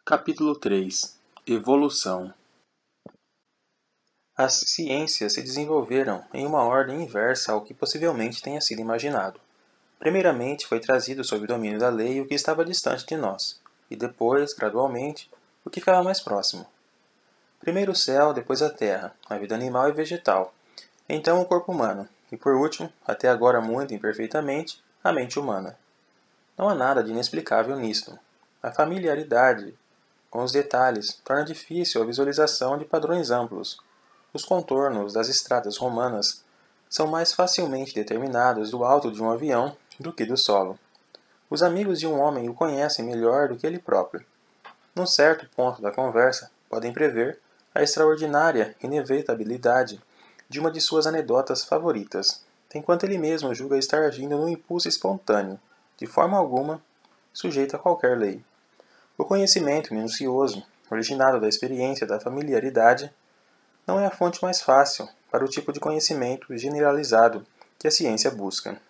Capítulo 3 Evolução. As ciências se desenvolveram em uma ordem inversa ao que possivelmente tenha sido imaginado. Primeiramente foi trazido sob o domínio da lei o que estava distante de nós, e depois, gradualmente, o que ficava mais próximo. Primeiro o céu, depois a terra, a vida animal e vegetal, então o corpo humano, e por último, até agora muito imperfeitamente, a mente humana. Não há nada de inexplicável nisto. A familiaridade com os detalhes torna difícil a visualização de padrões amplos. Os contornos das estradas romanas são mais facilmente determinados do alto de um avião do que do solo. Os amigos de um homem o conhecem melhor do que ele próprio. Num certo ponto da conversa, podem prever a extraordinária inevitabilidade de uma de suas anedotas favoritas, enquanto ele mesmo julga estar agindo num impulso espontâneo, de forma alguma sujeito a qualquer lei. O conhecimento minucioso, originado da experiência da familiaridade, não é a fonte mais fácil para o tipo de conhecimento generalizado que a ciência busca.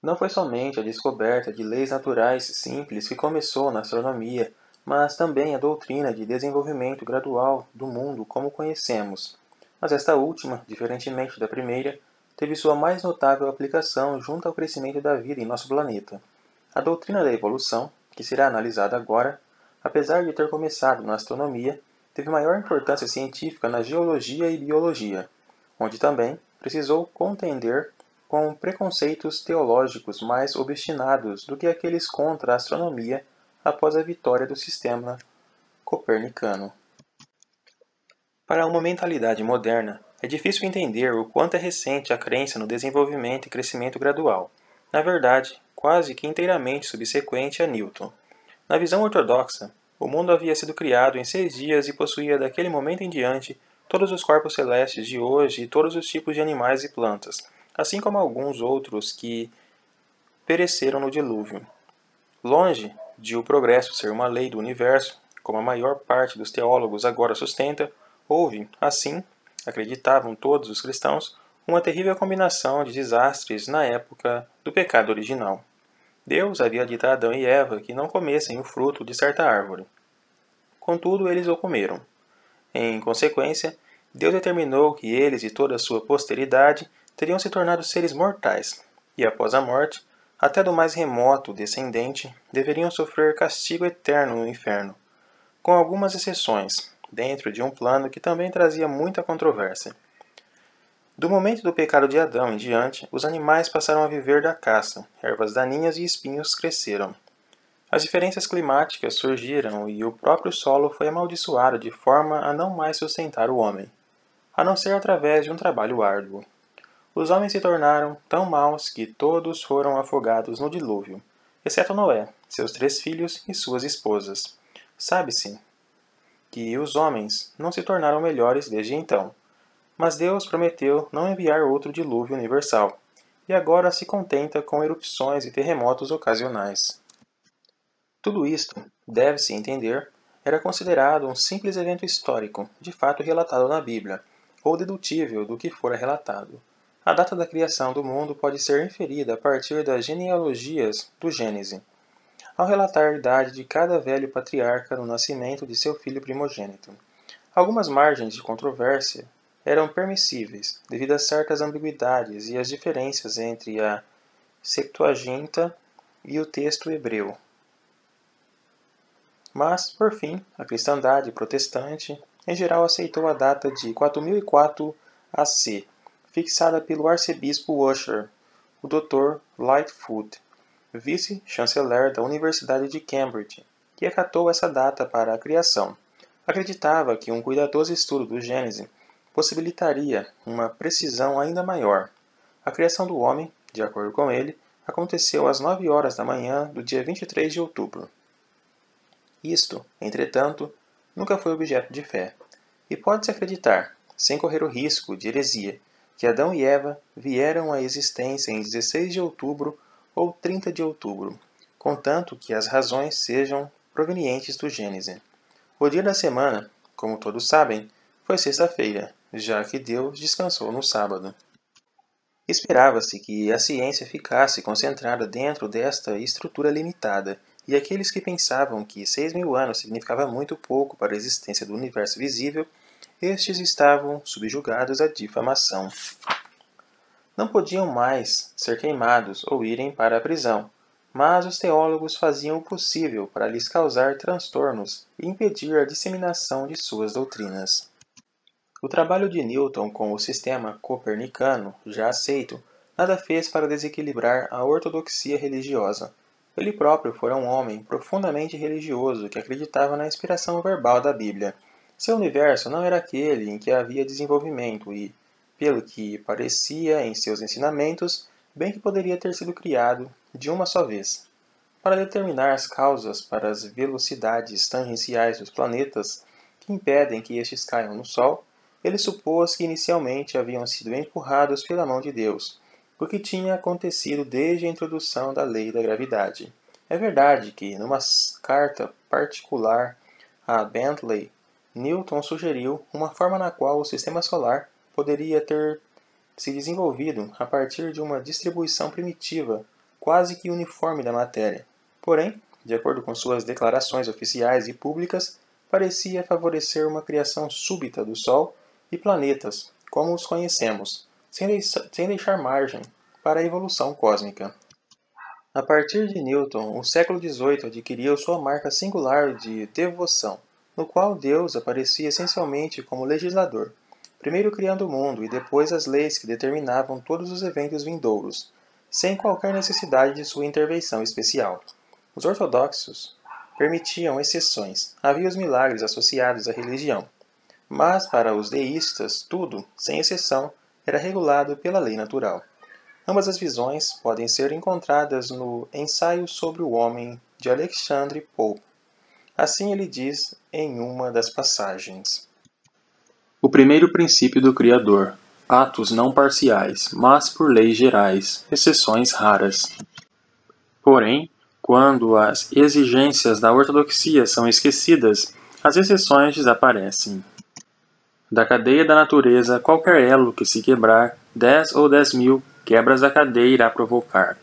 Não foi somente a descoberta de leis naturais simples que começou na astronomia, mas também a doutrina de desenvolvimento gradual do mundo como conhecemos. Mas esta última, diferentemente da primeira, teve sua mais notável aplicação junto ao crescimento da vida em nosso planeta. A doutrina da evolução, que será analisada agora, apesar de ter começado na astronomia, teve maior importância científica na geologia e biologia, onde também precisou contender com preconceitos teológicos mais obstinados do que aqueles contra a astronomia após a vitória do sistema copernicano. Para uma mentalidade moderna, é difícil entender o quanto é recente a crença no desenvolvimento e crescimento gradual, na verdade, quase que inteiramente subsequente a Newton. Na visão ortodoxa, o mundo havia sido criado em 6 dias e possuía daquele momento em diante todos os corpos celestes de hoje e todos os tipos de animais e plantas, assim como alguns outros que pereceram no dilúvio. Longe de o progresso ser uma lei do universo, como a maior parte dos teólogos agora sustenta, houve, assim, acreditavam todos os cristãos, uma terrível combinação de desastres na época do pecado original. Deus havia dito a Adão e Eva que não comessem o fruto de certa árvore. Contudo, eles o comeram. Em consequência, Deus determinou que eles e toda a sua posteridade teriam se tornado seres mortais, e após a morte, até do mais remoto descendente, deveriam sofrer castigo eterno no inferno, com algumas exceções, dentro de um plano que também trazia muita controvérsia. Do momento do pecado de Adão em diante, os animais passaram a viver da caça, ervas daninhas e espinhos cresceram. As diferenças climáticas surgiram e o próprio solo foi amaldiçoado de forma a não mais sustentar o homem, a não ser através de um trabalho árduo. Os homens se tornaram tão maus que todos foram afogados no dilúvio, exceto Noé, seus 3 filhos e suas esposas. Sabe-se que os homens não se tornaram melhores desde então, mas Deus prometeu não enviar outro dilúvio universal, e agora se contenta com erupções e terremotos ocasionais. Tudo isto, deve-se entender, era considerado um simples evento histórico, de fato relatado na Bíblia, ou dedutível do que fora relatado. A data da criação do mundo pode ser inferida a partir das genealogias do Gênese, ao relatar a idade de cada velho patriarca no nascimento de seu filho primogênito. Algumas margens de controvérsia eram permissíveis, devido a certas ambiguidades e as diferenças entre a Septuaginta e o texto hebreu. Mas, por fim, a cristandade protestante, em geral, aceitou a data de 4004 AC, fixada pelo arcebispo Ussher, o Dr. Lightfoot, vice-chanceler da Universidade de Cambridge, que acatou essa data para a criação. Acreditava que um cuidadoso estudo do Gênese possibilitaria uma precisão ainda maior. A criação do homem, de acordo com ele, aconteceu às 9 horas da manhã do dia 23 de outubro. Isto, entretanto, nunca foi objeto de fé, e pode-se acreditar, sem correr o risco de heresia, que Adão e Eva vieram à existência em 16 de outubro ou 30 de outubro, contanto que as razões sejam provenientes do Gênese. O dia da semana, como todos sabem, foi sexta-feira, já que Deus descansou no sábado. Esperava-se que a ciência ficasse concentrada dentro desta estrutura limitada, e aqueles que pensavam que 6.000 anos significava muito pouco para a existência do universo visível, estes estavam subjugados à difamação. Não podiam mais ser queimados ou irem para a prisão, mas os teólogos faziam o possível para lhes causar transtornos e impedir a disseminação de suas doutrinas. O trabalho de Newton com o sistema copernicano, já aceito, nada fez para desequilibrar a ortodoxia religiosa. Ele próprio fora um homem profundamente religioso que acreditava na inspiração verbal da Bíblia. Seu universo não era aquele em que havia desenvolvimento e, pelo que parecia em seus ensinamentos, bem que poderia ter sido criado de uma só vez. Para determinar as causas para as velocidades tangenciais dos planetas que impedem que estes caiam no Sol, ele supôs que inicialmente haviam sido empurrados pela mão de Deus, o que tinha acontecido desde a introdução da lei da gravidade. É verdade que, numa carta particular a Bentley, Newton sugeriu uma forma na qual o sistema solar poderia ter se desenvolvido a partir de uma distribuição primitiva, quase que uniforme da matéria. Porém, de acordo com suas declarações oficiais e públicas, parecia favorecer uma criação súbita do Sol e planetas, como os conhecemos, sem deixar margem para a evolução cósmica. A partir de Newton, o século XVIII adquiriu sua marca singular de devoção, no qual Deus aparecia essencialmente como legislador, primeiro criando o mundo e depois as leis que determinavam todos os eventos vindouros, sem qualquer necessidade de sua intervenção especial. Os ortodoxos permitiam exceções, havia os milagres associados à religião, mas para os deístas tudo, sem exceção, era regulado pela lei natural. Ambas as visões podem ser encontradas no Ensaio sobre o Homem de Alexandre Pope. Assim ele diz em uma das passagens. O primeiro princípio do Criador. Atos não parciais, mas por leis gerais, exceções raras. Porém, quando as exigências da ortodoxia são esquecidas, as exceções desaparecem. Da cadeia da natureza, qualquer elo que se quebrar, 10 ou 10.000 quebras da cadeia irá provocar.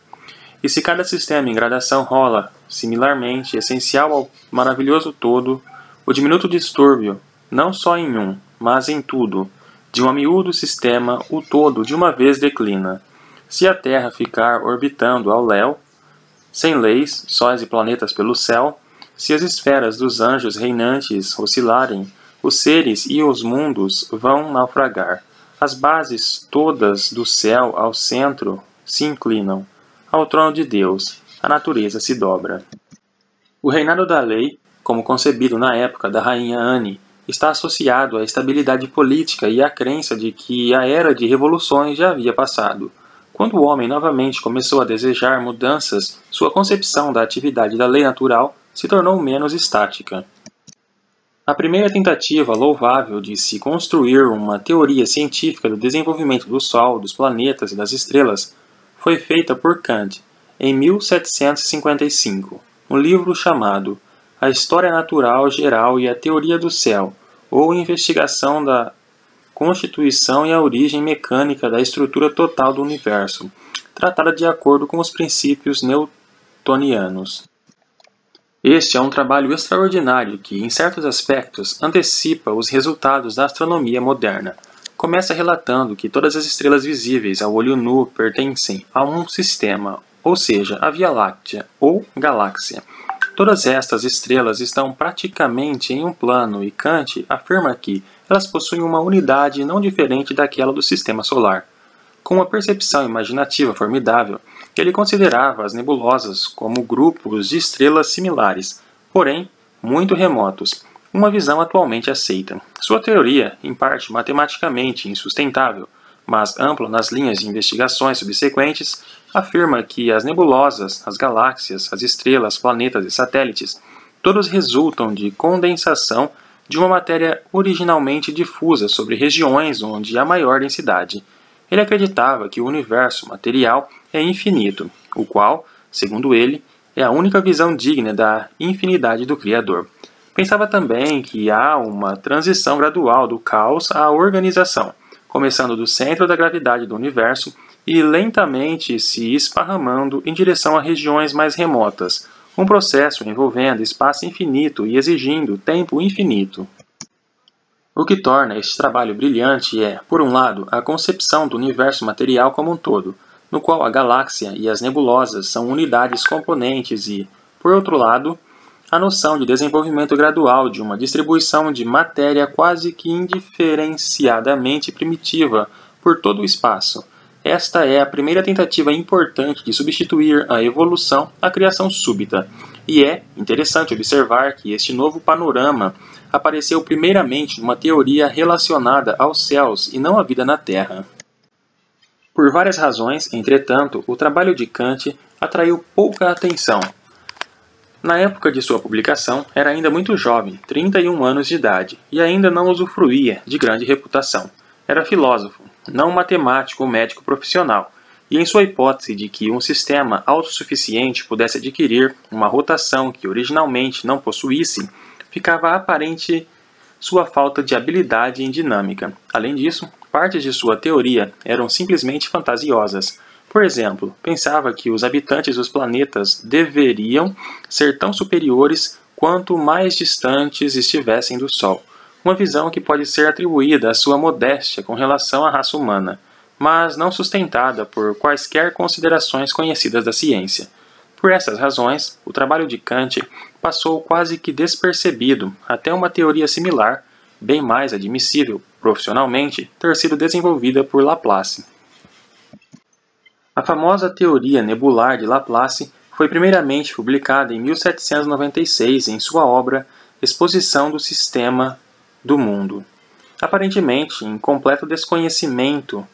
E se cada sistema em gradação rola, similarmente, essencial ao maravilhoso todo, o diminuto distúrbio, não só em um, mas em tudo, de um amiúdo sistema, o todo de uma vez declina. Se a Terra ficar orbitando ao léu, sem leis, sóis e planetas pelo céu, se as esferas dos anjos reinantes oscilarem, os seres e os mundos vão naufragar. As bases todas do céu ao centro se inclinam. Ao trono de Deus, a natureza se dobra. O reinado da lei, como concebido na época da rainha Anne, está associado à estabilidade política e à crença de que a era de revoluções já havia passado. Quando o homem novamente começou a desejar mudanças, sua concepção da atividade da lei natural se tornou menos estática. A primeira tentativa louvável de se construir uma teoria científica do desenvolvimento do Sol, dos planetas e das estrelas foi feita por Kant em 1755, um livro chamado A História Natural Geral e a Teoria do Céu, ou Investigação da Constituição e a Origem Mecânica da Estrutura Total do Universo, tratada de acordo com os princípios newtonianos. Este é um trabalho extraordinário que, em certos aspectos, antecipa os resultados da astronomia moderna. Começa relatando que todas as estrelas visíveis ao olho nu pertencem a um sistema, ou seja, a Via Láctea, ou galáxia. Todas estas estrelas estão praticamente em um plano e Kant afirma que elas possuem uma unidade não diferente daquela do sistema solar. Com uma percepção imaginativa formidável, ele considerava as nebulosas como grupos de estrelas similares, porém muito remotos, uma visão atualmente aceita. Sua teoria, em parte matematicamente insustentável, mas ampla nas linhas de investigações subsequentes, afirma que as nebulosas, as galáxias, as estrelas, planetas e satélites, todos resultam de condensação de uma matéria originalmente difusa sobre regiões onde há maior densidade. Ele acreditava que o universo material é infinito, o qual, segundo ele, é a única visão digna da infinidade do Criador. Pensava também que há uma transição gradual do caos à organização, começando do centro da gravidade do universo e lentamente se esparramando em direção a regiões mais remotas, um processo envolvendo espaço infinito e exigindo tempo infinito. O que torna este trabalho brilhante é, por um lado, a concepção do universo material como um todo, no qual a galáxia e as nebulosas são unidades componentes e, por outro lado, a noção de desenvolvimento gradual de uma distribuição de matéria quase que indiferenciadamente primitiva por todo o espaço. Esta é a primeira tentativa importante de substituir a evolução à criação súbita, e é interessante observar que este novo panorama apareceu primeiramente numa teoria relacionada aos céus e não à vida na Terra. Por várias razões, entretanto, o trabalho de Kant atraiu pouca atenção. Na época de sua publicação, era ainda muito jovem, 31 anos de idade, e ainda não usufruía de grande reputação. Era filósofo, não matemático ou médico profissional, e em sua hipótese de que um sistema autossuficiente pudesse adquirir uma rotação que originalmente não possuísse, ficava aparente sua falta de habilidade em dinâmica. Além disso, partes de sua teoria eram simplesmente fantasiosas. Por exemplo, pensava que os habitantes dos planetas deveriam ser tão superiores quanto mais distantes estivessem do Sol. Uma visão que pode ser atribuída à sua modéstia com relação à raça humana, mas não sustentada por quaisquer considerações conhecidas da ciência. Por essas razões, o trabalho de Kant passou quase que despercebido até uma teoria similar, bem mais admissível profissionalmente, ter sido desenvolvida por Laplace. A famosa teoria nebular de Laplace foi primeiramente publicada em 1796 em sua obra Exposição do Sistema do Mundo, aparentemente em completo desconhecimento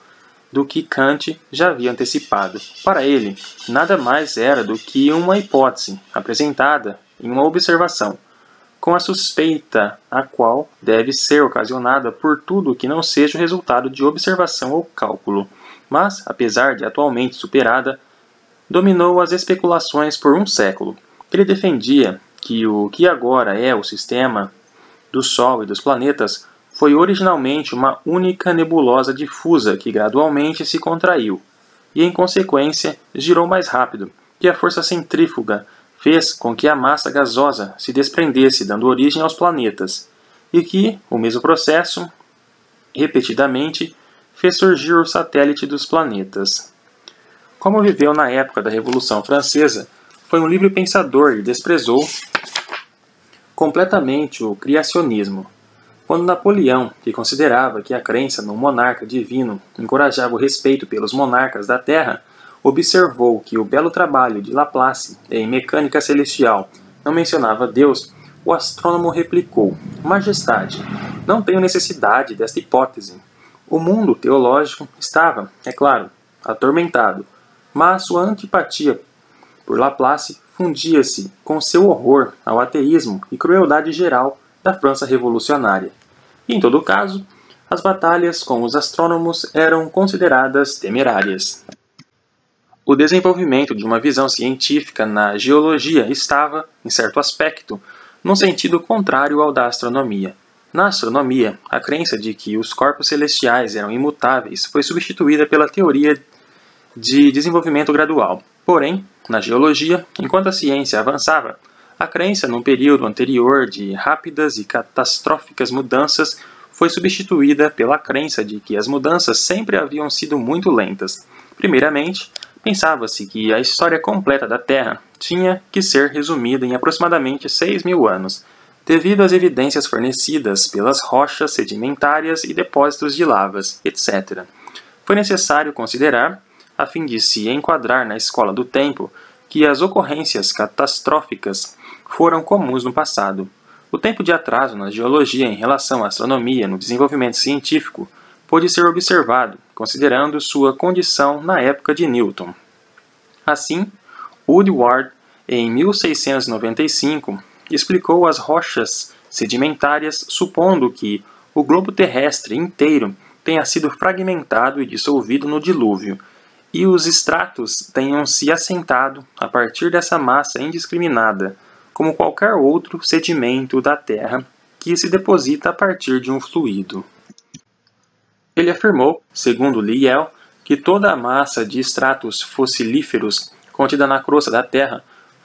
do que Kant já havia antecipado. Para ele, nada mais era do que uma hipótese apresentada em uma observação, com a suspeita a qual deve ser ocasionada por tudo que não seja o resultado de observação ou cálculo. Mas, apesar de atualmente superada, dominou as especulações por um século. Ele defendia que o que agora é o sistema do Sol e dos planetas foi originalmente uma única nebulosa difusa que gradualmente se contraiu, e em consequência girou mais rápido, que a força centrífuga fez com que a massa gasosa se desprendesse, dando origem aos planetas, e que o mesmo processo, repetidamente, fez surgir o satélite dos planetas. Como viveu na época da Revolução Francesa, foi um livre pensador e desprezou completamente o criacionismo. Quando Napoleão, que considerava que a crença num monarca divino encorajava o respeito pelos monarcas da Terra, observou que o belo trabalho de Laplace em mecânica celestial não mencionava Deus, o astrônomo replicou: Majestade, não tenho necessidade desta hipótese. O mundo teológico estava, é claro, atormentado, mas sua antipatia por Laplace fundia-se com seu horror ao ateísmo e crueldade geral da França revolucionária. E, em todo caso, as batalhas com os astrônomos eram consideradas temerárias. O desenvolvimento de uma visão científica na geologia estava, em certo aspecto, num sentido contrário ao da astronomia. Na astronomia, a crença de que os corpos celestiais eram imutáveis foi substituída pela teoria de desenvolvimento gradual. Porém, na geologia, enquanto a ciência avançava, a crença num período anterior de rápidas e catastróficas mudanças foi substituída pela crença de que as mudanças sempre haviam sido muito lentas. Primeiramente, pensava-se que a história completa da Terra tinha que ser resumida em aproximadamente 6.000 anos, devido às evidências fornecidas pelas rochas sedimentárias e depósitos de lavas, etc. Foi necessário considerar, a fim de se enquadrar na escola do tempo, que as ocorrências catastróficas foram comuns no passado. O tempo de atraso na geologia em relação à astronomia no desenvolvimento científico pôde ser observado, considerando sua condição na época de Newton. Assim, Woodward, em 1695, explicou as rochas sedimentárias supondo que o globo terrestre inteiro tenha sido fragmentado e dissolvido no dilúvio, e os estratos tenham se assentado a partir dessa massa indiscriminada, como qualquer outro sedimento da Terra que se deposita a partir de um fluido. Ele afirmou, segundo Lyell, que toda a massa de estratos fossilíferos contida na crosta da Terra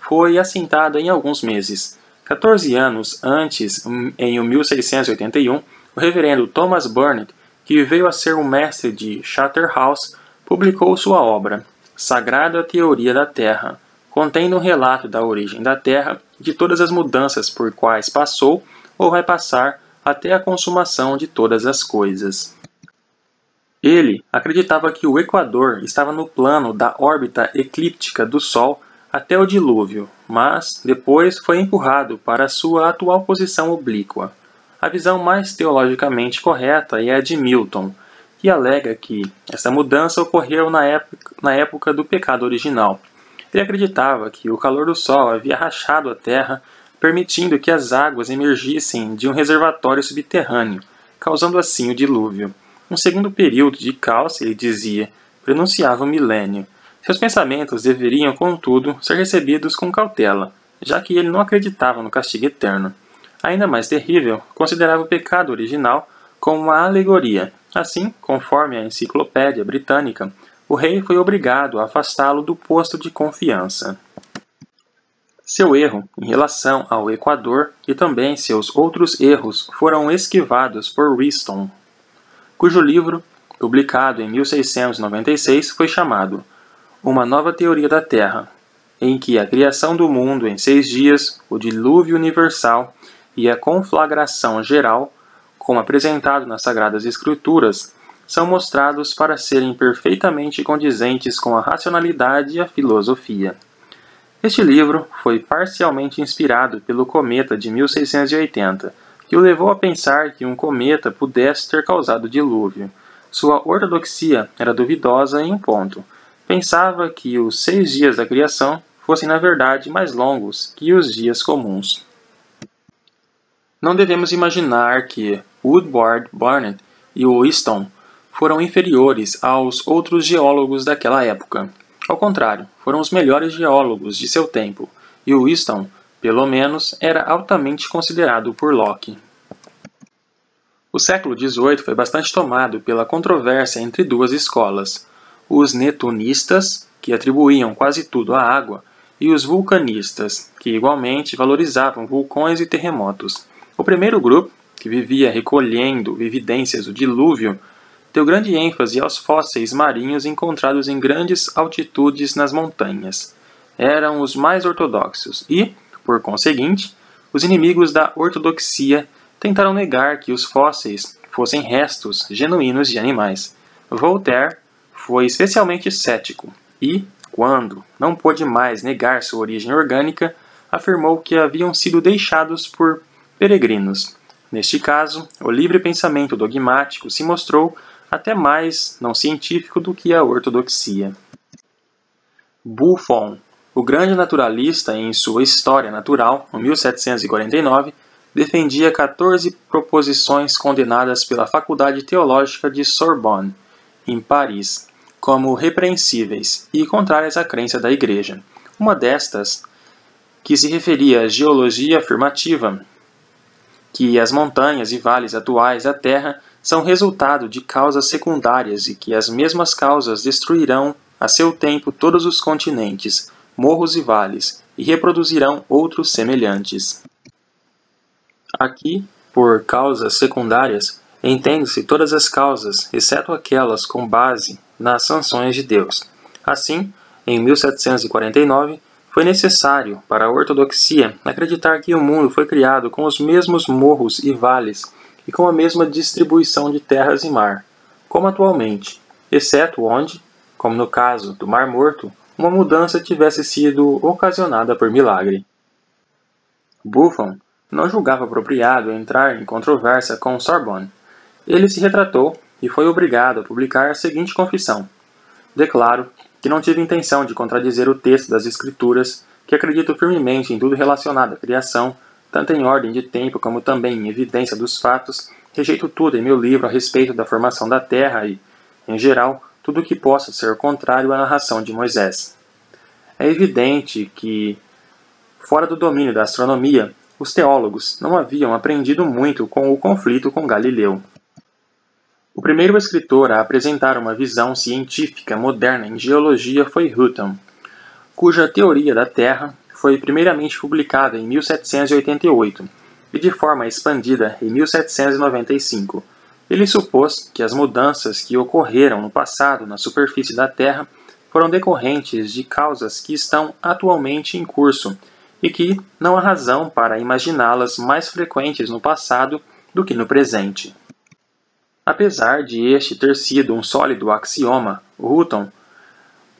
foi assentada em alguns meses. 14 anos antes, em 1681, o reverendo Thomas Burnet, que veio a ser o mestre de Charterhouse, publicou sua obra, Sagrada Teoria da Terra, contendo um relato da origem da Terra e de todas as mudanças por quais passou ou vai passar até a consumação de todas as coisas. Ele acreditava que o Equador estava no plano da órbita eclíptica do Sol até o dilúvio, mas depois foi empurrado para sua atual posição oblíqua. A visão mais teologicamente correta é a de Milton, que alega que essa mudança ocorreu na época do pecado original. Ele acreditava que o calor do Sol havia rachado a Terra, permitindo que as águas emergissem de um reservatório subterrâneo, causando assim o dilúvio. Um segundo período de caos, ele dizia, pronunciava o milênio. Seus pensamentos deveriam, contudo, ser recebidos com cautela, já que ele não acreditava no castigo eterno. Ainda mais terrível, considerava o pecado original como uma alegoria. Assim, conforme a Enciclopédia Britânica, o rei foi obrigado a afastá-lo do posto de confiança. Seu erro em relação ao Equador e também seus outros erros foram esquivados por Wheatstone, cujo livro, publicado em 1696, foi chamado Uma Nova Teoria da Terra, em que a criação do mundo em 6 dias, o dilúvio universal e a conflagração geral, como apresentado nas Sagradas Escrituras, são mostrados para serem perfeitamente condizentes com a racionalidade e a filosofia. Este livro foi parcialmente inspirado pelo cometa de 1680, que o levou a pensar que um cometa pudesse ter causado o dilúvio. Sua ortodoxia era duvidosa em um ponto. Pensava que os 6 dias da criação fossem na verdade mais longos que os dias comuns. Não devemos imaginar que Woodward Burnet e Wheatstone foram inferiores aos outros geólogos daquela época. Ao contrário, foram os melhores geólogos de seu tempo, e Wheatstone, pelo menos, era altamente considerado por Locke. O século XVIII foi bastante tomado pela controvérsia entre duas escolas, os netunistas, que atribuíam quase tudo à água, e os vulcanistas, que igualmente valorizavam vulcões e terremotos. O primeiro grupo, que vivia recolhendo evidências do dilúvio, deu grande ênfase aos fósseis marinhos encontrados em grandes altitudes nas montanhas. Eram os mais ortodoxos e, por conseguinte, os inimigos da ortodoxia tentaram negar que os fósseis fossem restos genuínos de animais. Voltaire foi especialmente cético e, quando não pôde mais negar sua origem orgânica, afirmou que haviam sido deixados por peregrinos. Neste caso, o livre pensamento dogmático se mostrou até mais não científico do que a ortodoxia. Buffon, o grande naturalista em sua História Natural, em 1749, defendia 14 proposições condenadas pela Faculdade Teológica de Sorbonne, em Paris, como repreensíveis e contrárias à crença da Igreja. Uma destas, que se referia à geologia afirmativa, que as montanhas e vales atuais da Terra são resultado de causas secundárias e que as mesmas causas destruirão a seu tempo todos os continentes, morros e vales, e reproduzirão outros semelhantes. Aqui, por causas secundárias, entende-se todas as causas, exceto aquelas com base nas sanções de Deus. Assim, em 1749, foi necessário para a ortodoxia acreditar que o mundo foi criado com os mesmos morros e vales e com a mesma distribuição de terras e mar, como atualmente, exceto onde, como no caso do Mar Morto, uma mudança tivesse sido ocasionada por milagre. Buffon não julgava apropriado entrar em controvérsia com Sorbonne. Ele se retratou e foi obrigado a publicar a seguinte confissão: declaro que não tive intenção de contradizer o texto das Escrituras, que acredito firmemente em tudo relacionado à criação, tanto em ordem de tempo como também em evidência dos fatos, rejeito tudo em meu livro a respeito da formação da Terra e, em geral, tudo o que possa ser contrário à narração de Moisés. É evidente que, fora do domínio da astronomia, os teólogos não haviam aprendido muito com o conflito com Galileu. O primeiro escritor a apresentar uma visão científica moderna em geologia foi Hutton, cuja teoria da Terra foi foi primeiramente publicada em 1788 e de forma expandida em 1795. Ele supôs que as mudanças que ocorreram no passado na superfície da Terra foram decorrentes de causas que estão atualmente em curso e que não há razão para imaginá-las mais frequentes no passado do que no presente. Apesar de este ter sido um sólido axioma, Hutton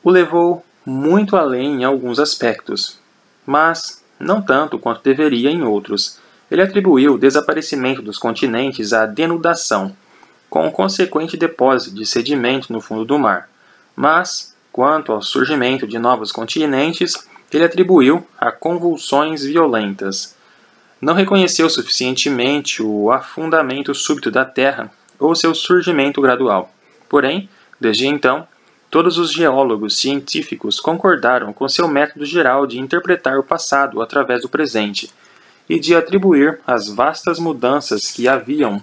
o levou muito além em alguns aspectos, mas não tanto quanto deveria em outros. Ele atribuiu o desaparecimento dos continentes à denudação, com o consequente depósito de sedimento no fundo do mar. Mas, quanto ao surgimento de novos continentes, ele atribuiu a convulsões violentas. Não reconheceu suficientemente o afundamento súbito da Terra ou seu surgimento gradual. Porém, desde então, todos os geólogos científicos concordaram com seu método geral de interpretar o passado através do presente e de atribuir as vastas mudanças que haviam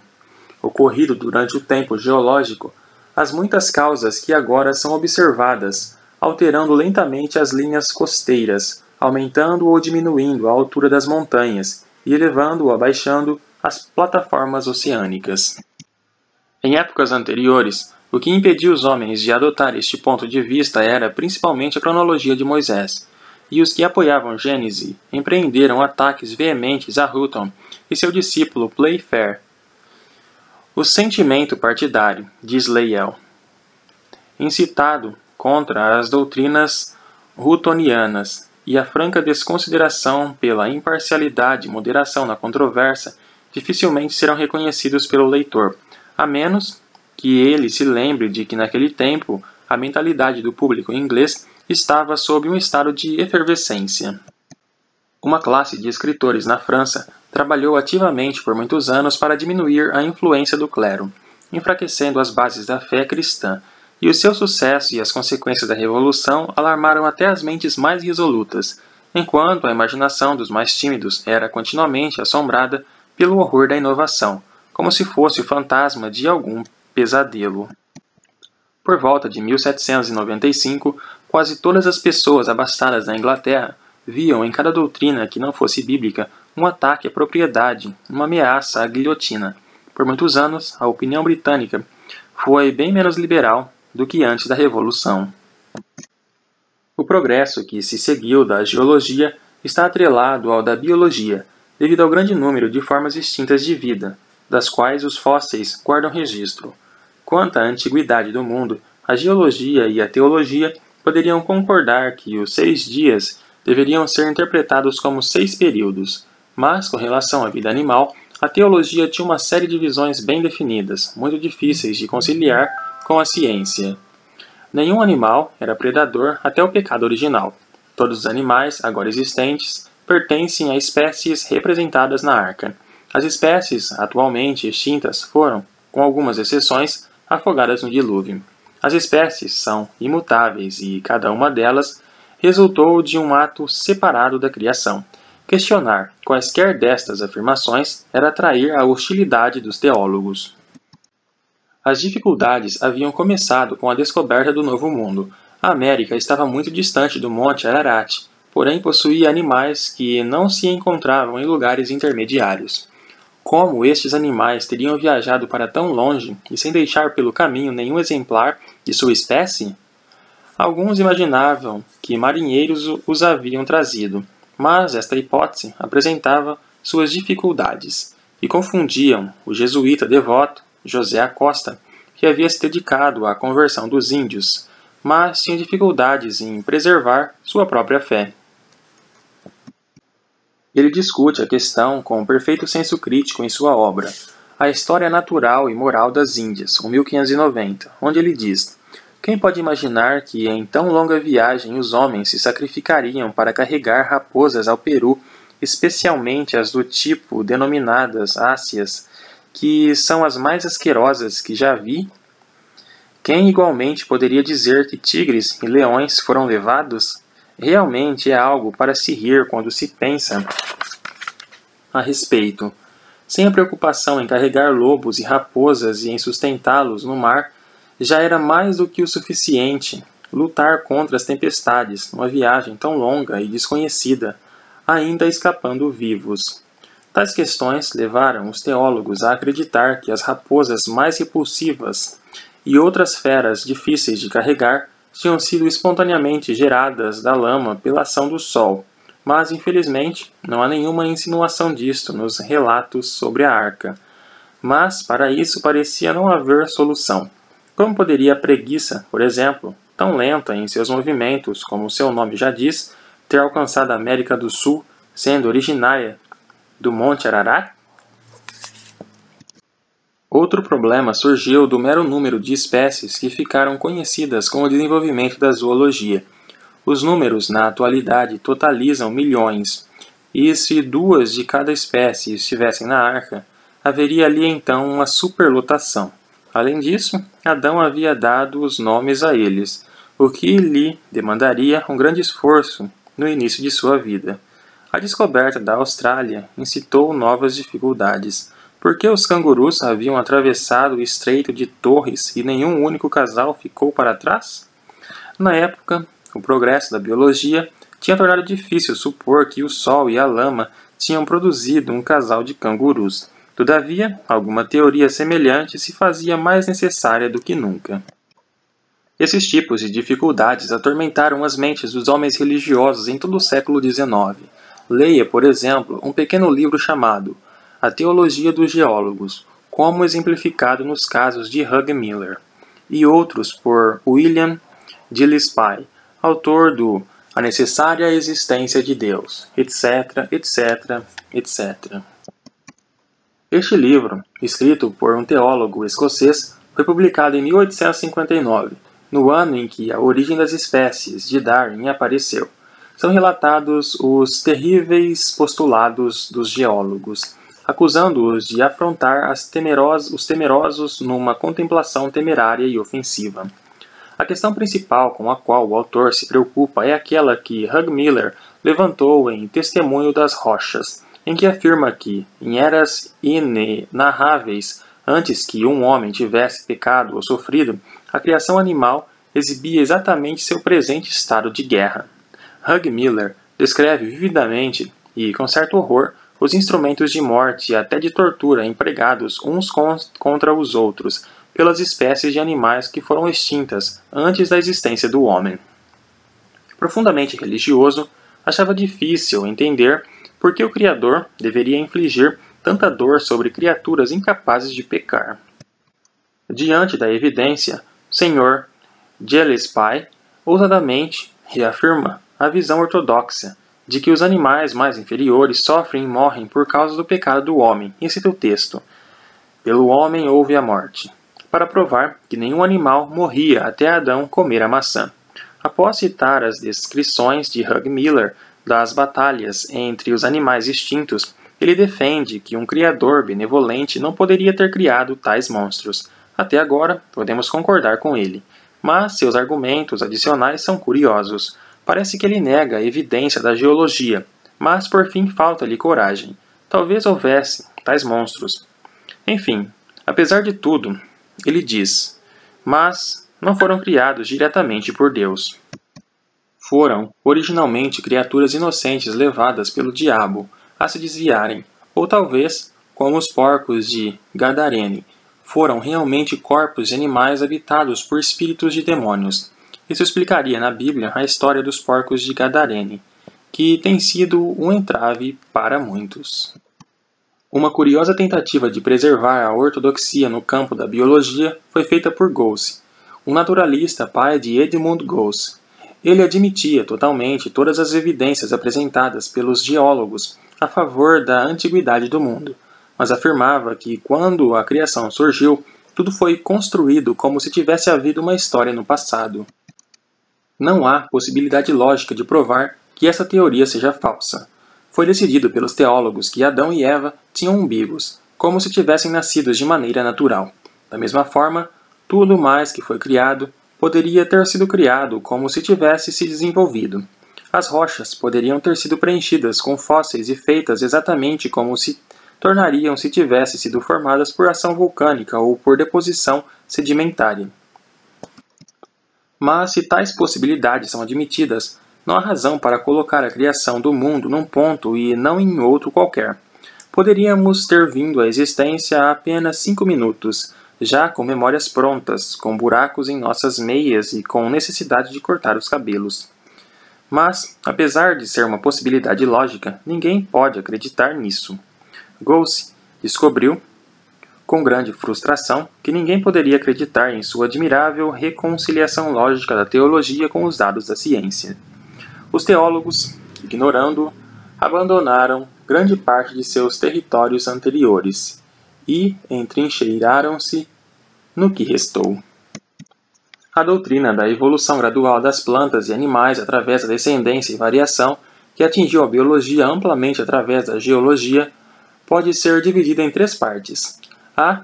ocorrido durante o tempo geológico às muitas causas que agora são observadas, alterando lentamente as linhas costeiras, aumentando ou diminuindo a altura das montanhas e elevando ou abaixando as plataformas oceânicas. Em épocas anteriores, o que impediu os homens de adotar este ponto de vista era principalmente a cronologia de Moisés, e os que apoiavam Gênese empreenderam ataques veementes a Hutton e seu discípulo Playfair. O sentimento partidário, diz Lyell, incitado contra as doutrinas huttonianas e a franca desconsideração pela imparcialidade e moderação na controvérsia dificilmente serão reconhecidos pelo leitor, a menos que ele se lembre de que naquele tempo a mentalidade do público inglês estava sob um estado de efervescência. Uma classe de escritores na França trabalhou ativamente por muitos anos para diminuir a influência do clero, enfraquecendo as bases da fé cristã, e o seu sucesso e as consequências da Revolução alarmaram até as mentes mais resolutas, enquanto a imaginação dos mais tímidos era continuamente assombrada pelo horror da inovação, como se fosse o fantasma de algum pesadelo. Por volta de 1795, quase todas as pessoas abastadas na Inglaterra viam em cada doutrina que não fosse bíblica um ataque à propriedade, uma ameaça à guilhotina. Por muitos anos, a opinião britânica foi bem menos liberal do que antes da Revolução. O progresso que se seguiu da geologia está atrelado ao da biologia, devido ao grande número de formas distintas de vida, das quais os fósseis guardam registro. Quanto à antiguidade do mundo, a geologia e a teologia poderiam concordar que os 6 dias deveriam ser interpretados como 6 períodos, mas, com relação à vida animal, a teologia tinha uma série de visões bem definidas, muito difíceis de conciliar com a ciência. Nenhum animal era predador até o pecado original. Todos os animais, agora existentes, pertencem a espécies representadas na arca. As espécies atualmente extintas foram, com algumas exceções, afogadas no dilúvio. As espécies são imutáveis e cada uma delas resultou de um ato separado da criação. Questionar quaisquer destas afirmações era atrair a hostilidade dos teólogos. As dificuldades haviam começado com a descoberta do Novo Mundo. A América estava muito distante do Monte Ararat, porém possuía animais que não se encontravam em lugares intermediários. Como estes animais teriam viajado para tão longe e sem deixar pelo caminho nenhum exemplar de sua espécie? Alguns imaginavam que marinheiros os haviam trazido, mas esta hipótese apresentava suas dificuldades e confundiam o jesuíta devoto José Acosta, que havia se dedicado à conversão dos índios, mas tinha dificuldades em preservar sua própria fé. Ele discute a questão com um perfeito senso crítico em sua obra, A História Natural e Moral das Índias, 1590, onde ele diz: quem pode imaginar que em tão longa viagem os homens se sacrificariam para carregar raposas ao Peru, especialmente as do tipo denominadas ácias, que são as mais asquerosas que já vi? Quem igualmente poderia dizer que tigres e leões foram levados? Realmente é algo para se rir quando se pensa a respeito. Sem a preocupação em carregar lobos e raposas e em sustentá-los no mar, já era mais do que o suficiente lutar contra as tempestades numa viagem tão longa e desconhecida, ainda escapando vivos. Tais questões levaram os teólogos a acreditar que as raposas mais repulsivas e outras feras difíceis de carregar tinham sido espontaneamente geradas da lama pela ação do sol, mas infelizmente não há nenhuma insinuação disto nos relatos sobre a arca. Mas para isso parecia não haver solução. Como poderia a preguiça, por exemplo, tão lenta em seus movimentos como seu nome já diz, ter alcançado a América do Sul, sendo originária do Monte Ararat? Outro problema surgiu do mero número de espécies que ficaram conhecidas com o desenvolvimento da zoologia. Os números, na atualidade, totalizam milhões, e se 2 de cada espécie estivessem na arca, haveria ali então uma superlotação. Além disso, Adão havia dado os nomes a eles, o que lhe demandaria um grande esforço no início de sua vida. A descoberta da Austrália incitou novas dificuldades. Por que os cangurus haviam atravessado o Estreito de Torres e nenhum único casal ficou para trás? Na época, o progresso da biologia tinha tornado difícil supor que o sol e a lama tinham produzido um casal de cangurus. Todavia, alguma teoria semelhante se fazia mais necessária do que nunca. Esses tipos de dificuldades atormentaram as mentes dos homens religiosos em todo o século XIX. Leia, por exemplo, um pequeno livro chamado A Teologia dos Geólogos, como exemplificado nos casos de Hugh Miller, e outros por William Gillespie, autor do A Necessária Existência de Deus, etc., etc., etc. Este livro, escrito por um teólogo escocês, foi publicado em 1859, no ano em que a origem das espécies de Darwin apareceu. São relatados os terríveis postulados dos geólogos, acusando-os de afrontar os temerosos numa contemplação temerária e ofensiva. A questão principal com a qual o autor se preocupa é aquela que Hugh Miller levantou em Testemunho das Rochas, em que afirma que, em eras inenarráveis, antes que um homem tivesse pecado ou sofrido, a criação animal exibia exatamente seu presente estado de guerra. Hugh Miller descreve vividamente, e com certo horror, os instrumentos de morte e até de tortura empregados uns contra os outros pelas espécies de animais que foram extintas antes da existência do homem. Profundamente religioso, achava difícil entender por que o Criador deveria infligir tanta dor sobre criaturas incapazes de pecar. Diante da evidência, o Sr. Gillespie ousadamente reafirma a visão ortodoxa de que os animais mais inferiores sofrem e morrem por causa do pecado do homem, e cita o texto: "Pelo homem houve a morte", para provar que nenhum animal morria até Adão comer a maçã. Após citar as descrições de Hugh Miller das batalhas entre os animais extintos, ele defende que um criador benevolente não poderia ter criado tais monstros. Até agora, podemos concordar com ele, mas seus argumentos adicionais são curiosos. Parece que ele nega a evidência da geologia, mas por fim falta-lhe coragem. Talvez houvesse tais monstros. Enfim, apesar de tudo, ele diz: mas não foram criados diretamente por Deus. Foram, originalmente, criaturas inocentes levadas pelo diabo a se desviarem, ou talvez, como os porcos de Gadarene, foram realmente corpos de animais habitados por espíritos de demônios. Isso explicaria na Bíblia a história dos porcos de Gadarene, que tem sido um entrave para muitos. Uma curiosa tentativa de preservar a ortodoxia no campo da biologia foi feita por Gauss, um naturalista pai de Edmund Gauss. Ele admitia totalmente todas as evidências apresentadas pelos geólogos a favor da antiguidade do mundo, mas afirmava que, quando a criação surgiu, tudo foi construído como se tivesse havido uma história no passado. Não há possibilidade lógica de provar que essa teoria seja falsa. Foi decidido pelos teólogos que Adão e Eva tinham umbigos, como se tivessem nascido de maneira natural. Da mesma forma, tudo mais que foi criado poderia ter sido criado como se tivesse se desenvolvido. As rochas poderiam ter sido preenchidas com fósseis e feitas exatamente como se tornariam se tivessem sido formadas por ação vulcânica ou por deposição sedimentária. Mas se tais possibilidades são admitidas, Não há razão para colocar a criação do mundo num ponto e não em outro qualquer. Poderíamos ter vindo à existência há apenas 5 minutos, já com memórias prontas, com buracos em nossas meias e com necessidade de cortar os cabelos. Mas, apesar de ser uma possibilidade lógica, ninguém pode acreditar nisso. Gauss descobriu, com grande frustração, que ninguém poderia acreditar em sua admirável reconciliação lógica da teologia com os dados da ciência. Os teólogos, ignorando-o, abandonaram grande parte de seus territórios anteriores e entrincheiraram-se no que restou. A doutrina da evolução gradual das plantas e animais através da descendência e variação, que atingiu a biologia amplamente através da geologia, pode ser dividida em 3 partes.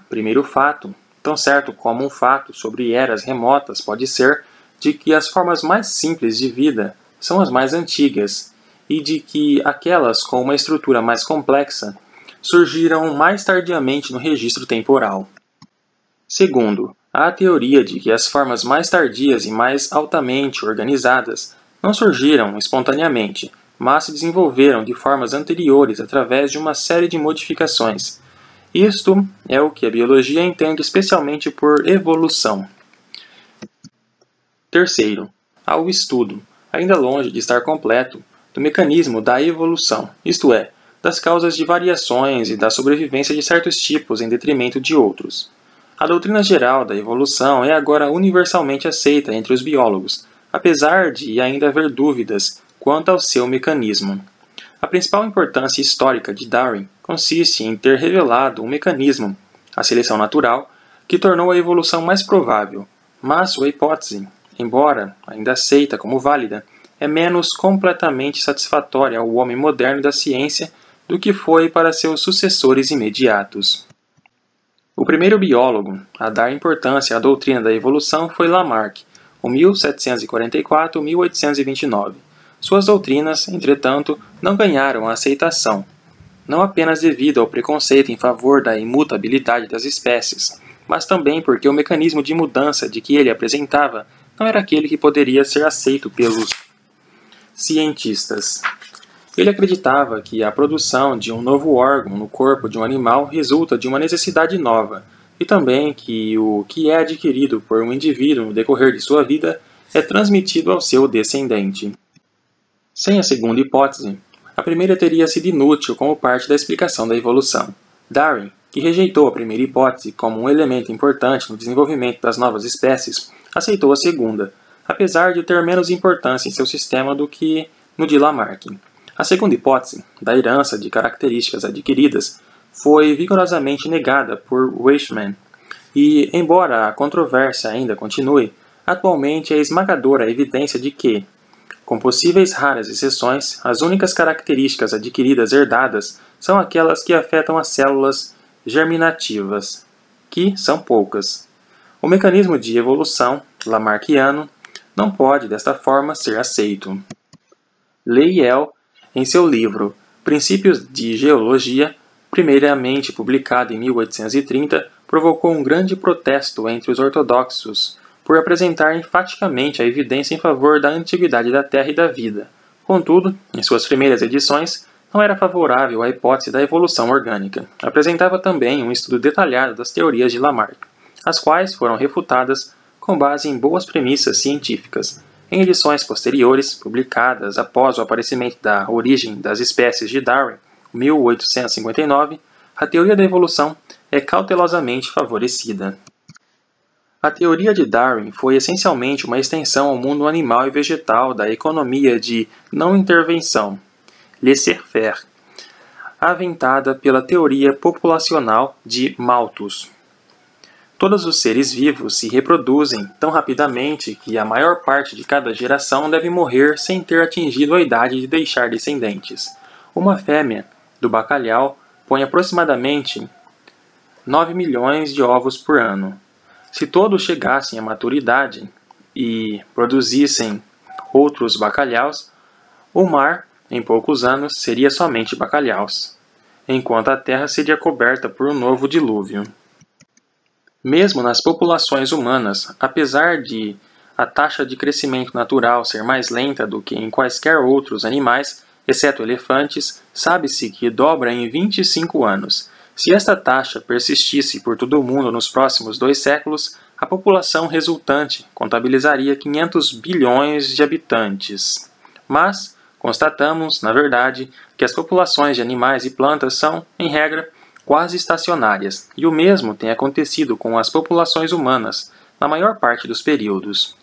Primeiro fato, tão certo como um fato sobre eras remotas pode ser, de que as formas mais simples de vida são as mais antigas, e de que aquelas com uma estrutura mais complexa surgiram mais tardiamente no registro temporal. Segundo, há a teoria de que as formas mais tardias e mais altamente organizadas não surgiram espontaneamente, mas se desenvolveram de formas anteriores através de uma série de modificações. Isto é o que a biologia entende especialmente por evolução. Terceiro, há o estudo, ainda longe de estar completo, do mecanismo da evolução, isto é, das causas de variações e da sobrevivência de certos tipos em detrimento de outros. A doutrina geral da evolução é agora universalmente aceita entre os biólogos, apesar de ainda haver dúvidas quanto ao seu mecanismo. A principal importância histórica de Darwin consiste em ter revelado um mecanismo, a seleção natural, que tornou a evolução mais provável, mas sua hipótese, embora ainda aceita como válida, é menos completamente satisfatória ao homem moderno da ciência do que foi para seus sucessores imediatos. O primeiro biólogo a dar importância à doutrina da evolução foi Lamarck, o 1744-1829. Suas doutrinas, entretanto, não ganharam a aceitação, não apenas devido ao preconceito em favor da imutabilidade das espécies, mas também porque o mecanismo de mudança de que ele apresentava não era aquele que poderia ser aceito pelos cientistas. Ele acreditava que a produção de um novo órgão no corpo de um animal resulta de uma necessidade nova, e também que o que é adquirido por um indivíduo no decorrer de sua vida é transmitido ao seu descendente. Sem a segunda hipótese, a primeira teria sido inútil como parte da explicação da evolução. Darwin, que rejeitou a primeira hipótese como um elemento importante no desenvolvimento das novas espécies, aceitou a segunda, apesar de ter menos importância em seu sistema do que no de Lamarck. A segunda hipótese, da herança de características adquiridas, foi vigorosamente negada por Weismann, e, embora a controvérsia ainda continue, atualmente é esmagadora a evidência de que, com possíveis raras exceções, as únicas características adquiridas herdadas são aquelas que afetam as células germinativas, que são poucas. O mecanismo de evolução lamarckiano não pode, desta forma, ser aceito. Lyell, em seu livro Princípios de Geologia, primeiramente publicado em 1830, provocou um grande protesto entre os ortodoxos por apresentar enfaticamente a evidência em favor da antiguidade da Terra e da vida. Contudo, em suas primeiras edições, não era favorável à hipótese da evolução orgânica. Apresentava também um estudo detalhado das teorias de Lamarck, as quais foram refutadas com base em boas premissas científicas. Em edições posteriores, publicadas após o aparecimento da Origem das Espécies de Darwin, 1859, a teoria da evolução é cautelosamente favorecida. A teoria de Darwin foi essencialmente uma extensão ao mundo animal e vegetal da economia de não-intervenção, laissez-faire, aventada pela teoria populacional de Malthus. Todos os seres vivos se reproduzem tão rapidamente que a maior parte de cada geração deve morrer sem ter atingido a idade de deixar descendentes. Uma fêmea do bacalhau põe aproximadamente 9 milhões de ovos por ano. Se todos chegassem à maturidade e produzissem outros bacalhaus, o mar, em poucos anos, seria somente bacalhaus, enquanto a terra seria coberta por um novo dilúvio. Mesmo nas populações humanas, apesar de a taxa de crescimento natural ser mais lenta do que em quaisquer outros animais, exceto elefantes, sabe-se que dobra em 25 anos. Se esta taxa persistisse por todo o mundo nos próximos 2 séculos, a população resultante contabilizaria 500 bilhões de habitantes. Mas constatamos, na verdade, que as populações de animais e plantas são, em regra, quase estacionárias, e o mesmo tem acontecido com as populações humanas, na maior parte dos períodos.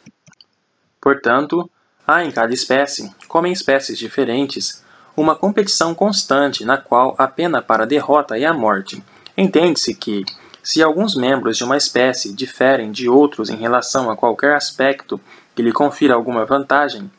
Portanto, há em cada espécie, como em espécies diferentes, uma competição constante na qual a pena para a derrota é a morte. Entende-se que, se alguns membros de uma espécie diferem de outros em relação a qualquer aspecto que lhe confira alguma vantagem,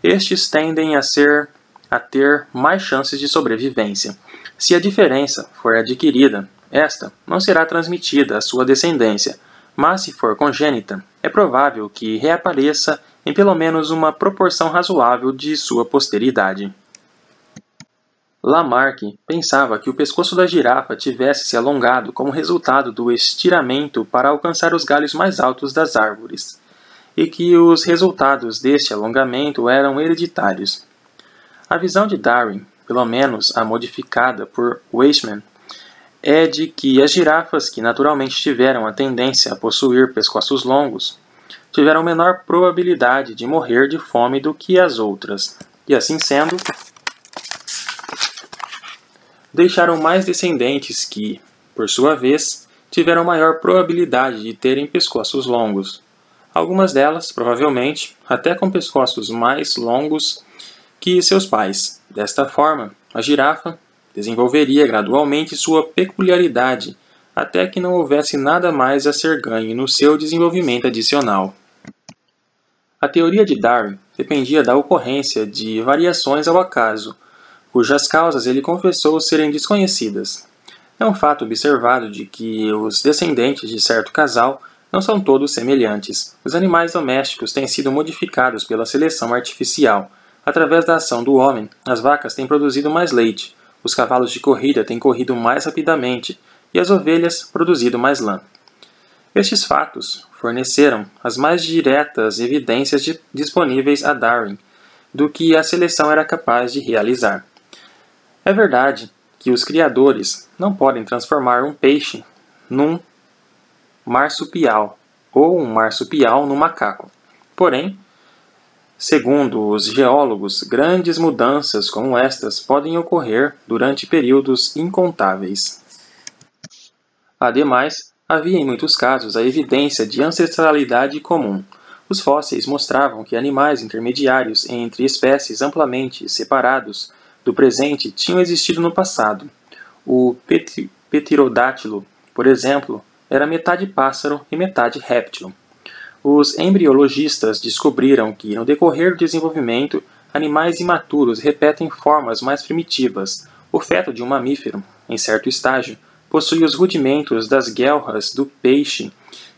estes tendem a ter mais chances de sobrevivência. Se a diferença for adquirida, esta não será transmitida à sua descendência, mas se for congênita, é provável que reapareça em pelo menos uma proporção razoável de sua posteridade. Lamarck pensava que o pescoço da girafa tivesse se alongado como resultado do estiramento para alcançar os galhos mais altos das árvores, e que os resultados deste alongamento eram hereditários. A visão de Darwin, pelo menos a modificada por Weismann, é de que as girafas que naturalmente tiveram a tendência a possuir pescoços longos tiveram menor probabilidade de morrer de fome do que as outras, e assim sendo, deixaram mais descendentes que, por sua vez, tiveram maior probabilidade de terem pescoços longos. Algumas delas, provavelmente, até com pescoços mais longos que seus pais. Desta forma, a girafa desenvolveria gradualmente sua peculiaridade, até que não houvesse nada mais a ser ganho no seu desenvolvimento adicional. A teoria de Darwin dependia da ocorrência de variações ao acaso, cujas causas ele confessou serem desconhecidas. É um fato observado de que os descendentes de certo casal não são todos semelhantes. Os animais domésticos têm sido modificados pela seleção artificial. Através da ação do homem, as vacas têm produzido mais leite, os cavalos de corrida têm corrido mais rapidamente e as ovelhas produzido mais lã. Estes fatos forneceram as mais diretas evidências disponíveis a Darwin do que a seleção era capaz de realizar. É verdade que os criadores não podem transformar um peixe num marsupial ou um marsupial num macaco. Porém, segundo os geólogos, grandes mudanças como estas podem ocorrer durante períodos incontáveis. Ademais, havia em muitos casos a evidência de ancestralidade comum. Os fósseis mostravam que animais intermediários entre espécies amplamente separados do presente tinham existido no passado. O pterodátilo, por exemplo, era metade pássaro e metade réptil. Os embriologistas descobriram que, no decorrer do desenvolvimento, animais imaturos repetem formas mais primitivas. O feto de um mamífero, em certo estágio, possui os rudimentos das guelras do peixe,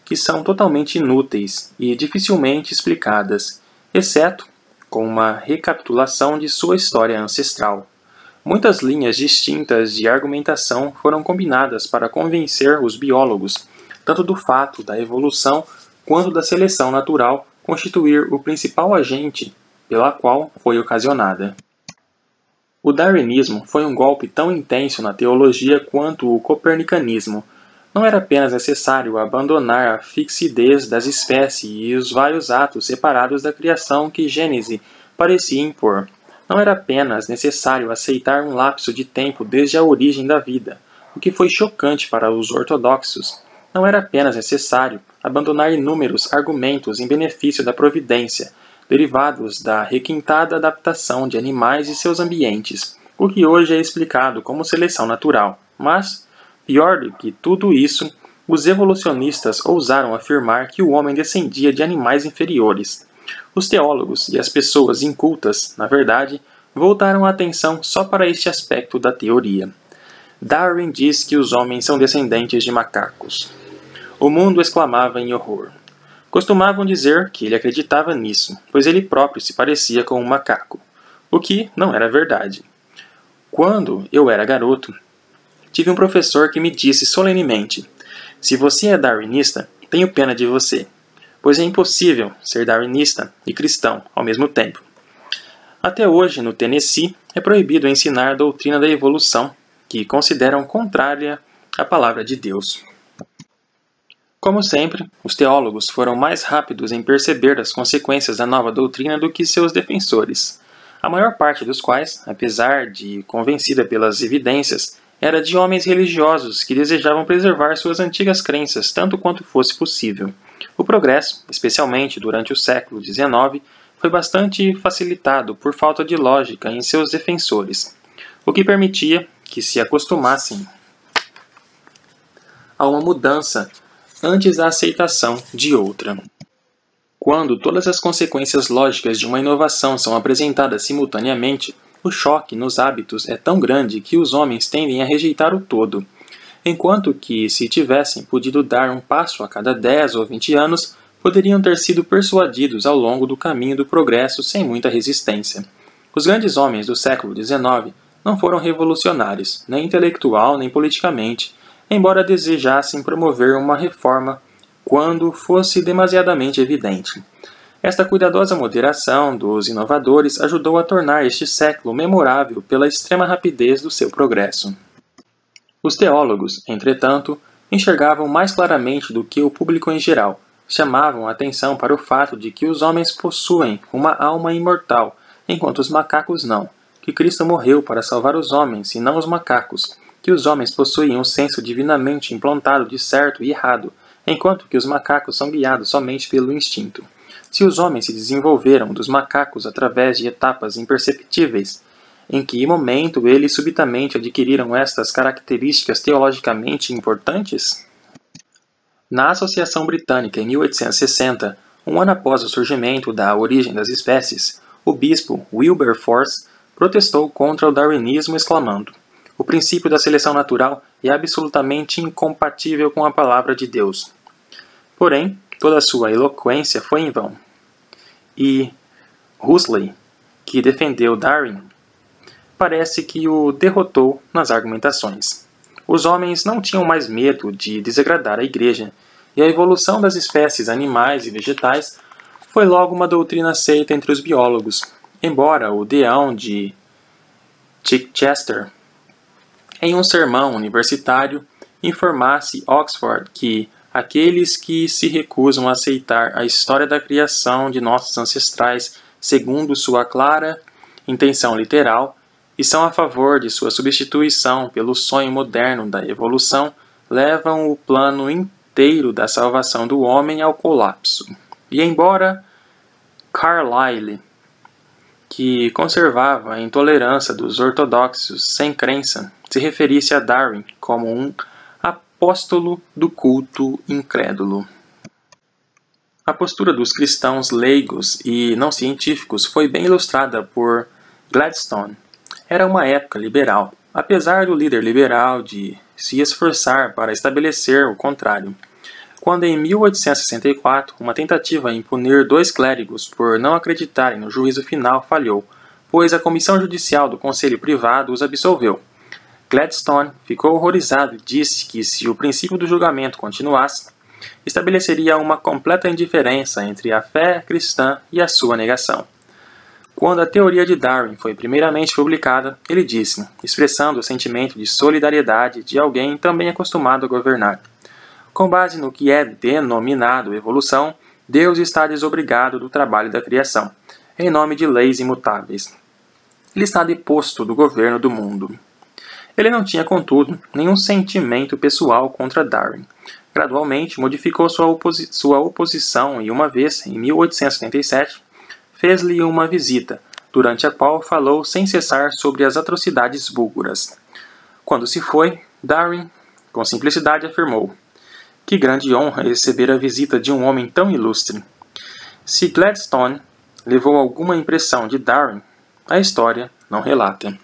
que são totalmente inúteis e dificilmente explicadas, exceto com uma recapitulação de sua história ancestral. Muitas linhas distintas de argumentação foram combinadas para convencer os biólogos, tanto do fato da evolução quanto da seleção natural constituir o principal agente pela qual foi ocasionada. O darwinismo foi um golpe tão intenso na teologia quanto o copernicanismo. Não era apenas necessário abandonar a fixidez das espécies e os vários atos separados da criação que Gênese parecia impor. Não era apenas necessário aceitar um lapso de tempo desde a origem da vida, o que foi chocante para os ortodoxos. Não era apenas necessário abandonar inúmeros argumentos em benefício da providência, derivados da requintada adaptação de animais e seus ambientes, o que hoje é explicado como seleção natural. Mas, pior do que tudo isso, os evolucionistas ousaram afirmar que o homem descendia de animais inferiores. Os teólogos e as pessoas incultas, na verdade, voltaram a atenção só para este aspecto da teoria. Darwin diz que os homens são descendentes de macacos. O mundo exclamava em horror. Costumavam dizer que ele acreditava nisso, pois ele próprio se parecia com um macaco, o que não era verdade. Quando eu era garoto, tive um professor que me disse solenemente: "Se você é darwinista, tenho pena de você. pois é impossível ser darwinista e cristão ao mesmo tempo. Até hoje, no Tennessee, é proibido ensinar a doutrina da evolução, que consideram contrária à palavra de Deus. Como sempre, os teólogos foram mais rápidos em perceber as consequências da nova doutrina do que seus defensores, a maior parte dos quais, apesar de convencida pelas evidências, era de homens religiosos que desejavam preservar suas antigas crenças tanto quanto fosse possível. O progresso, especialmente durante o século XIX, foi bastante facilitado por falta de lógica em seus defensores, o que permitia que se acostumassem a uma mudança antes da aceitação de outra. Quando todas as consequências lógicas de uma inovação são apresentadas simultaneamente, o choque nos hábitos é tão grande que os homens tendem a rejeitar o todo, enquanto que, se tivessem podido dar um passo a cada 10 ou 20 anos, poderiam ter sido persuadidos ao longo do caminho do progresso sem muita resistência. Os grandes homens do século XIX não foram revolucionários, nem intelectual nem politicamente, embora desejassem promover uma reforma quando fosse demasiadamente evidente. Esta cuidadosa moderação dos inovadores ajudou a tornar este século memorável pela extrema rapidez do seu progresso. Os teólogos, entretanto, enxergavam mais claramente do que o público em geral, chamavam a atenção para o fato de que os homens possuem uma alma imortal, enquanto os macacos não, que Cristo morreu para salvar os homens e não os macacos, que os homens possuem um senso divinamente implantado de certo e errado, enquanto que os macacos são guiados somente pelo instinto. Se os homens se desenvolveram dos macacos através de etapas imperceptíveis, em que momento eles subitamente adquiriram estas características teologicamente importantes? Na Associação Britânica, em 1860, um ano após o surgimento da origem das espécies, o bispo Wilberforce protestou contra o darwinismo exclamando: "O princípio da seleção natural é absolutamente incompatível com a palavra de Deus." Porém, toda sua eloquência foi em vão. E Huxley, que defendeu Darwin, parece que o derrotou nas argumentações. Os homens não tinham mais medo de desagradar a Igreja, e a evolução das espécies animais e vegetais foi logo uma doutrina aceita entre os biólogos, embora o deão de Chichester, em um sermão universitário, informasse Oxford que aqueles que se recusam a aceitar a história da criação de nossos ancestrais segundo sua clara intenção literal e são a favor de sua substituição pelo sonho moderno da evolução, levam o plano inteiro da salvação do homem ao colapso. E embora Carlyle, que conservava a intolerância dos ortodoxos sem crença, se referisse a Darwin como um apóstolo do culto incrédulo. A postura dos cristãos leigos e não científicos foi bem ilustrada por Gladstone. Era uma época liberal, apesar do líder liberal de se esforçar para estabelecer o contrário. Quando em 1864, uma tentativa em punir 2 clérigos por não acreditarem no juízo final falhou, pois a comissão judicial do Conselho Privado os absolveu. Gladstone ficou horrorizado e disse que se o princípio do julgamento continuasse, estabeleceria uma completa indiferença entre a fé cristã e a sua negação. Quando a teoria de Darwin foi primeiramente publicada, ele disse, expressando o sentimento de solidariedade de alguém também acostumado a governar: "Com base no que é denominado evolução, Deus está desobrigado do trabalho da criação, em nome de leis imutáveis. Ele está deposto do governo do mundo." Ele não tinha, contudo, nenhum sentimento pessoal contra Darwin. Gradualmente, modificou sua oposição e uma vez, em 1877, fez-lhe uma visita, durante a qual falou sem cessar sobre as atrocidades búlgaras. Quando se foi, Darwin, com simplicidade, afirmou: "Que grande honra receber a visita de um homem tão ilustre." Se Gladstone levou alguma impressão de Darwin, a história não relata.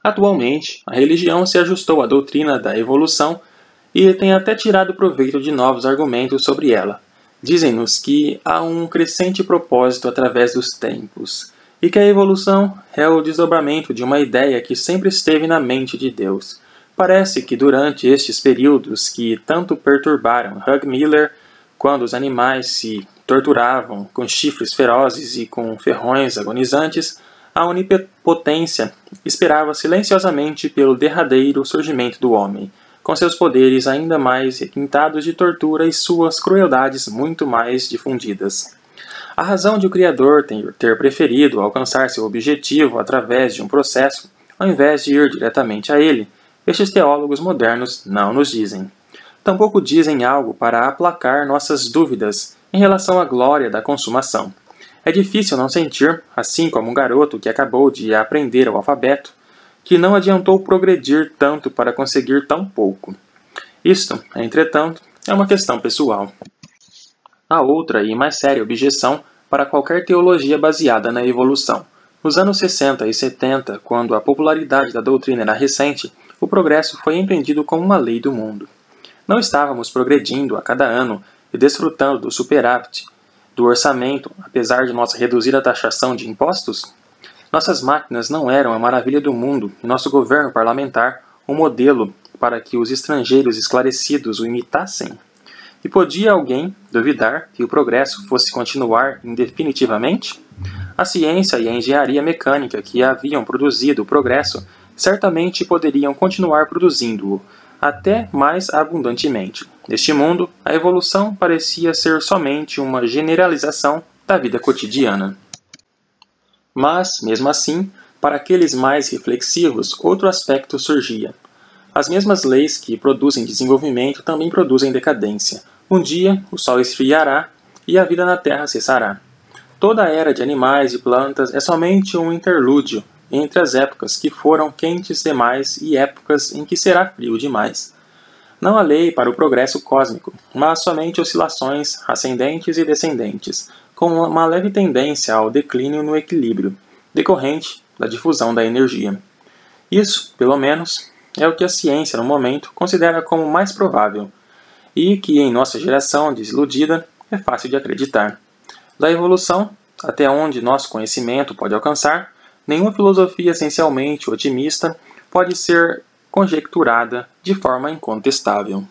Atualmente, a religião se ajustou à doutrina da evolução e tem até tirado proveito de novos argumentos sobre ela. Dizem-nos que há um crescente propósito através dos tempos, e que a evolução é o desdobramento de uma ideia que sempre esteve na mente de Deus. Parece que durante estes períodos que tanto perturbaram Hugh Miller, quando os animais se torturavam com chifres ferozes e com ferrões agonizantes, a onipotência esperava silenciosamente pelo derradeiro surgimento do homem, com seus poderes ainda mais requintados de tortura e suas crueldades muito mais difundidas. A razão de o Criador ter preferido alcançar seu objetivo através de um processo, ao invés de ir diretamente a ele, estes teólogos modernos não nos dizem. Tampouco dizem algo para aplacar nossas dúvidas em relação à glória da consumação. É difícil não sentir, assim como um garoto que acabou de aprender o alfabeto, que não adiantou progredir tanto para conseguir tão pouco. Isto, entretanto, é uma questão pessoal. A outra e mais séria objeção para qualquer teologia baseada na evolução. Nos anos 60 e 70, quando a popularidade da doutrina era recente, o progresso foi entendido como uma lei do mundo. Não estávamos progredindo a cada ano e desfrutando do superávit do orçamento, apesar de nossa reduzida taxação de impostos? Nossas máquinas não eram a maravilha do mundo e nosso governo parlamentar um modelo para que os estrangeiros esclarecidos o imitassem? E podia alguém duvidar que o progresso fosse continuar indefinitivamente? A ciência e a engenharia mecânica que haviam produzido o progresso certamente poderiam continuar produzindo-o, até mais abundantemente. Neste mundo, a evolução parecia ser somente uma generalização da vida cotidiana. Mas, mesmo assim, para aqueles mais reflexivos, outro aspecto surgia. As mesmas leis que produzem desenvolvimento também produzem decadência. Um dia, o sol esfriará e a vida na Terra cessará. Toda a era de animais e plantas é somente um interlúdio entre as épocas que foram quentes demais e épocas em que será frio demais. Não há lei para o progresso cósmico, mas somente oscilações ascendentes e descendentes, com uma leve tendência ao declínio no equilíbrio, decorrente da difusão da energia. Isso, pelo menos, é o que a ciência, no momento, considera como mais provável, e que, em nossa geração desiludida, é fácil de acreditar. Da evolução, até onde nosso conhecimento pode alcançar, nenhuma filosofia essencialmente otimista pode ser conjecturada de forma incontestável.